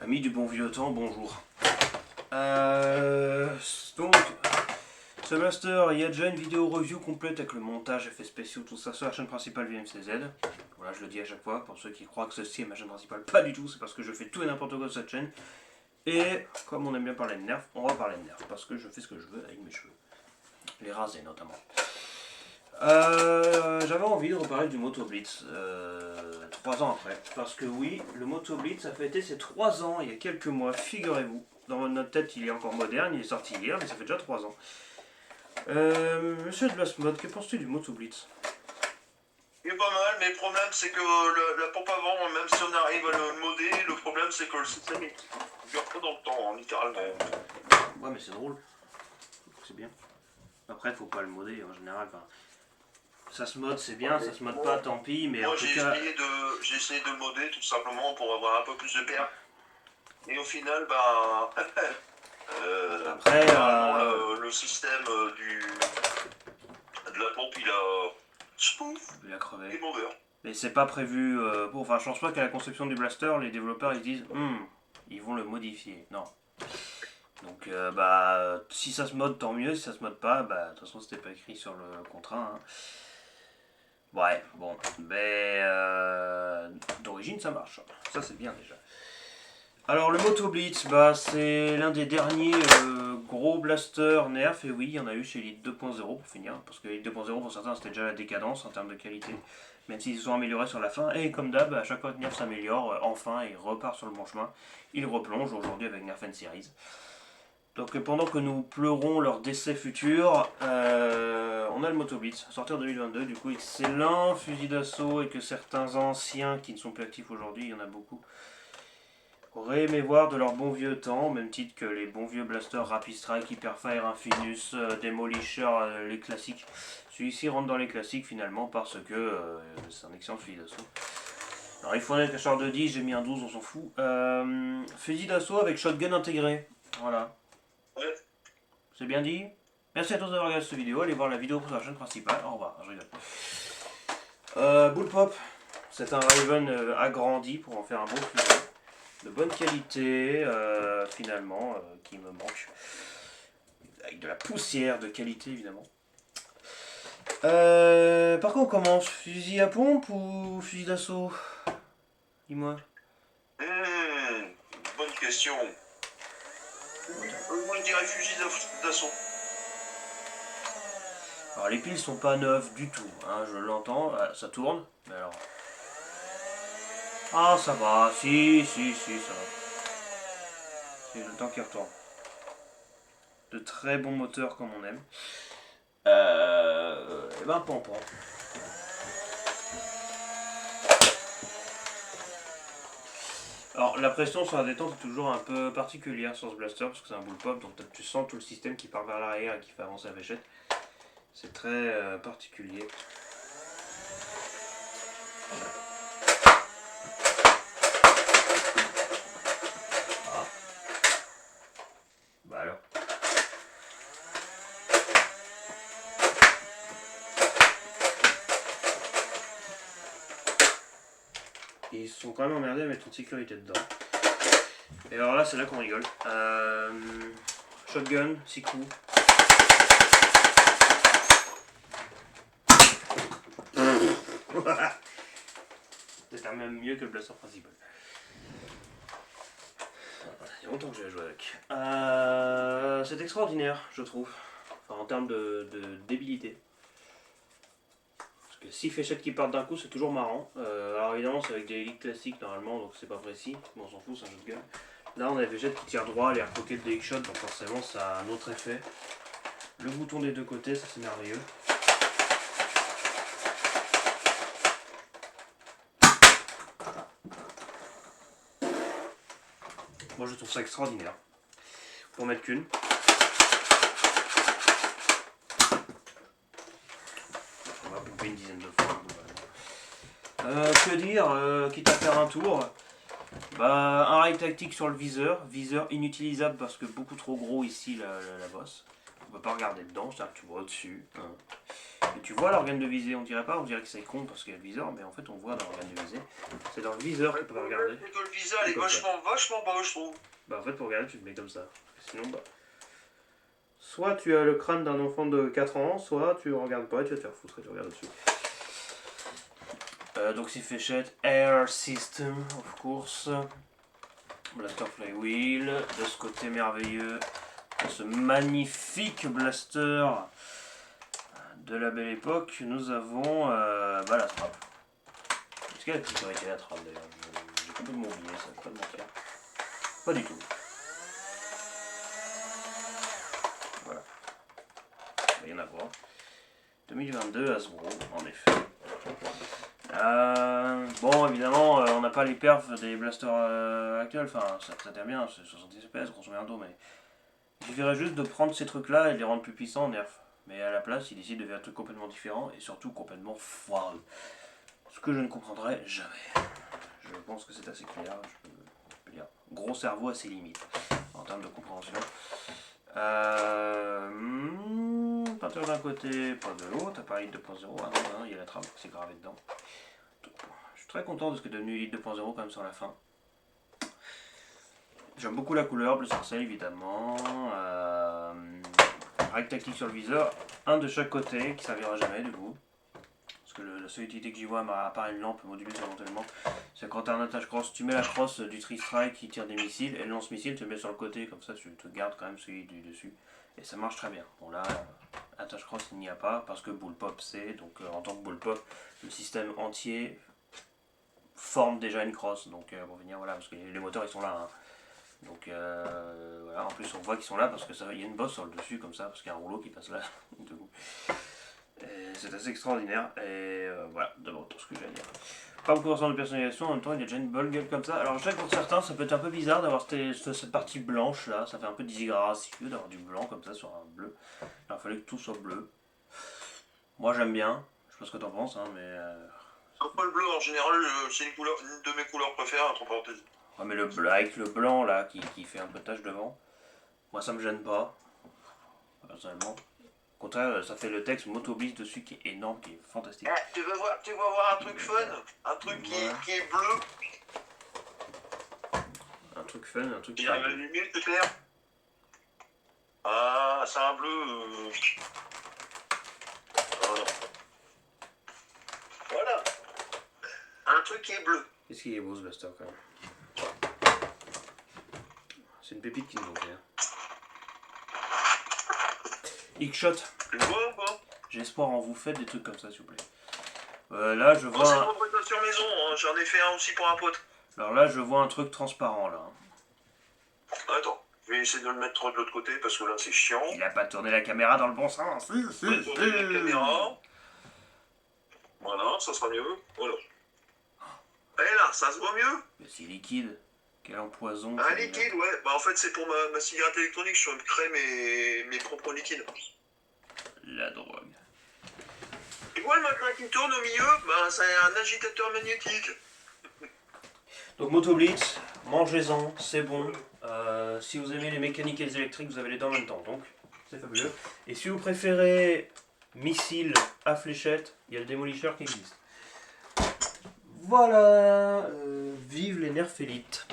Amis du bon vieux temps, bonjour. Donc, ce master, il y a déjà une vidéo review complète avec le montage, effets spéciaux, tout ça sur la chaîne principale VMCZ. Voilà, je le dis à chaque fois, pour ceux qui croient que ceci est ma chaîne principale, pas du tout, c'est parce que je fais tout et n'importe quoi sur cette chaîne. Et comme on aime bien parler de nerfs, on va parler de nerfs, parce que je fais ce que je veux avec mes cheveux. Les raser notamment. J'avais envie de reparler du Moto Blitz 3 ans après. Parce que oui, le Moto Blitz a fêté ses 3 ans il y a quelques mois, figurez-vous. Dans notre tête, il est encore moderne, il est sorti hier, mais ça fait déjà 3 ans. Monsieur de Blastmode, que penses-tu du Moto Blitz? Il est pas mal, mais le problème c'est que la pompe avant, même si on arrive à le modder, le problème c'est que le système il dure pas dans le temps, hein, littéralement. Ouais, mais c'est drôle. C'est bien. Après, faut pas le modder en général. Enfin, ça se mode, c'est bien, ça se mode pas, tant pis, mais Moi en tout cas. j'ai essayé de le modder tout simplement pour avoir un peu plus de perf. Et au final, bah. Après, le système de la pompe il a. Spouf, il a crevé. game over. Mais c'est pas prévu. Bon, enfin, je pense pas qu'à la conception du blaster, les développeurs ils disent, ils vont le modifier. Non. Donc, si ça se mode, tant mieux. Si ça se mode pas, de toute façon, c'était pas écrit sur le contrat. Hein. Ouais, bon, mais d'origine, ça marche. Ça, c'est bien déjà. Alors, le Moto Blitz, c'est l'un des derniers gros blasters nerf. Et oui, il y en a eu chez Elite 2.0 pour finir. Parce que Elite 2.0, pour certains, c'était déjà la décadence en termes de qualité. Même s'ils se sont améliorés sur la fin. Et comme d'hab, à chaque fois que Nerf s'améliore, enfin, il repart sur le bon chemin. Il replonge aujourd'hui avec Nerf N Series. Donc pendant que nous pleurons leur décès futur, on a le Moto Blitz, sorti en 2022, du coup excellent fusil d'assaut et que certains anciens qui ne sont plus actifs aujourd'hui, il y en a beaucoup, auraient aimé voir de leur bon vieux temps, au même titre que les bons vieux blasters Rapid Strike, Hyperfire, Infinus, Demolisher, les classiques. Celui-ci rentre dans les classiques finalement parce que c'est un excellent fusil d'assaut. Alors il faut un cacheur de 10, j'ai mis un 12, on s'en fout. Fusil d'assaut avec shotgun intégré, voilà. Ouais. C'est bien dit. Merci à tous d'avoir regardé cette vidéo. Allez voir la vidéo pour la chaîne principale. Au revoir, je rigole. Bullpup, c'est un Raven agrandi pour en faire un bon fusil. De bonne qualité, finalement, qui me manque. Avec de la poussière de qualité, évidemment. Par quoi on commence? Fusil à pompe ou fusil d'assaut? Dis-moi. Bonne question. Moi je dirais fusil d'assaut. Alors les piles sont pas neuves du tout, hein, je l'entends, ça tourne, mais alors... Ah ça va, si, ça va. C'est le temps qui retourne. De très bons moteurs comme on aime. Et pampan. Alors la pression sur la détente est toujours un peu particulière sur ce blaster parce que c'est un bullpup, donc tu sens tout le système qui part vers l'arrière et qui fait avancer la fléchette. C'est très particulier. Ah. Bah alors. Ils sont quand même emmerdés à mettre une sécurité dedans. Et alors là, c'est là qu'on rigole. Shotgun, 6 coups. C'est quand même mieux que le blaster principal. Il y a longtemps que j'ai joué avec. C'est extraordinaire, je trouve. Enfin, en termes de débilité. Parce que 6 fléchettes qui partent d'un coup, c'est toujours marrant. Alors évidemment, c'est avec des élites classiques normalement, donc c'est pas précis. Bon, on s'en fout, c'est un shotgun. Là, on a des fléchettes qui tirent droit, les pocket de DX shot, donc forcément, ça a un autre effet. Le bouton des deux côtés, ça c'est merveilleux. Moi, je trouve ça extraordinaire. Pour mettre qu'une. On va pomper une dizaine de fois. Que dire, quitte à faire un tour. Un rail tactique sur le viseur. Viseur inutilisable parce que beaucoup trop gros ici la bosse. On peut pas regarder dedans, c'est-à-dire que tu vois au-dessus. Et tu vois l'organe de visée, on dirait pas, on dirait que c'est con parce qu'il y a le viseur, mais en fait on voit dans l'organe de visée. C'est dans le viseur que tu peux regarder. C'est que le viseur est Comme ça. vachement bas, je trouve. Bah en fait pour regarder tu te mets comme ça. Sinon bah... Soit tu as le crâne d'un enfant de 4 ans, soit tu regardes pas et tu vas te faire foutre et tu regardes dessus. Donc c'est Fléchette, Air System of course. Blaster Flywheel, de ce côté merveilleux, ce magnifique blaster de la belle époque, nous avons la trappe. Est-ce qu'elle a sécurité la trappe d'ailleurs? J'ai complètement oublié ça, pas de mentir. Pas du tout. Voilà. Rien à voir. 2022 Hasbro, en effet. Bon, évidemment, on n'a pas les perfs des blasters actuels, enfin, ça très bien, c'est 70 FPS, grosso merdo, mais il suffirait juste de prendre ces trucs-là et de les rendre plus puissants en nerf. Mais à la place, il décide de faire un truc complètement différent et surtout complètement foireux. Ce que je ne comprendrai jamais. Je pense que c'est assez clair, je peux dire. Gros cerveau à ses limites, en termes de compréhension. Peinture d'un côté, pas de l'autre, appareil 2.0, ah non, il y a la trame, c'est gravé dedans. Donc, je suis très content de ce que est devenu Elite 2.0 quand même sur la fin. J'aime beaucoup la couleur, bleu sarcelle évidemment. Règle tactique sur le viseur, un de chaque côté qui servira jamais du coup. Parce que la seule utilité que j'y vois, à part une lampe modulée éventuellement, c'est quand tu as un attache cross, tu mets la crosse du tri-strike qui tire des missiles, et le lance-missile tu le mets sur le côté, comme ça tu te gardes quand même celui du dessus. Et ça marche très bien. Bon là, attache cross il n'y a pas, parce que bullpop c'est, donc en tant que bullpop, le système entier forme déjà une crosse. Donc pour venir, voilà, parce que les moteurs ils sont là. Hein. Donc voilà, en plus on voit qu'ils sont là parce que il y a une bosse sur le dessus comme ça, parce qu'il y a un rouleau qui passe là. C'est assez extraordinaire et voilà, d'abord tout ce que j'ai à dire. Pas beaucoup de personnalisation, en même temps il y a déjà une bonne gueule comme ça. Alors je sais que pour certains ça peut être un peu bizarre d'avoir cette partie blanche là, ça fait un peu disgracieux d'avoir du blanc comme ça sur un bleu. Alors il fallait que tout soit bleu. Moi j'aime bien, je sais pas ce que t'en penses hein, mais... Après le bleu en général c'est une de mes couleurs préférées entre parenthèses. Ouais mais le bleu avec le blanc là qui fait un peu de tache devant, moi ça me gêne pas, personnellement. Au contraire, ça fait le texte Motobliss dessus qui est énorme, qui est fantastique. Tu vas voir un truc fun, un truc qui est bleu. Un truc fun, un truc... Il arrive à l'allumer, c'est clair. Ah, c'est un bleu... Voilà. Un truc qui est bleu. Qu'est-ce qu'il est beau ce blaster quand même. C'est une pépite qui nous manquait. X-Shot. Tu le vois ou pas? J'ai espoir en vous, faites des trucs comme ça s'il vous plaît. Là je vois... c'est une représentation maison, hein. J'en ai fait un aussi pour un pote. Alors là je vois un truc transparent là. Attends, je vais essayer de le mettre de l'autre côté parce que là c'est chiant. Il a pas tourné la caméra dans le bon sens. Tourner la caméra. Voilà, ça sera mieux. Voilà. Et là, ça se voit mieux. Mais c'est liquide. Quel empoison. Un liquide, ouais. Bah en fait c'est pour ma cigarette électronique, je crée mes propres liquides. La drogue. Tu vois le machin qui tourne au milieu, bah c'est un agitateur magnétique. Donc Motobliss, mangez-en, c'est bon. Si vous aimez les mécaniques et les électriques, vous avez les deux en même temps, donc c'est fabuleux. Et si vous préférez missile à fléchette, il y a le démolisseur qui existe. Voilà, vive les nerfs élites.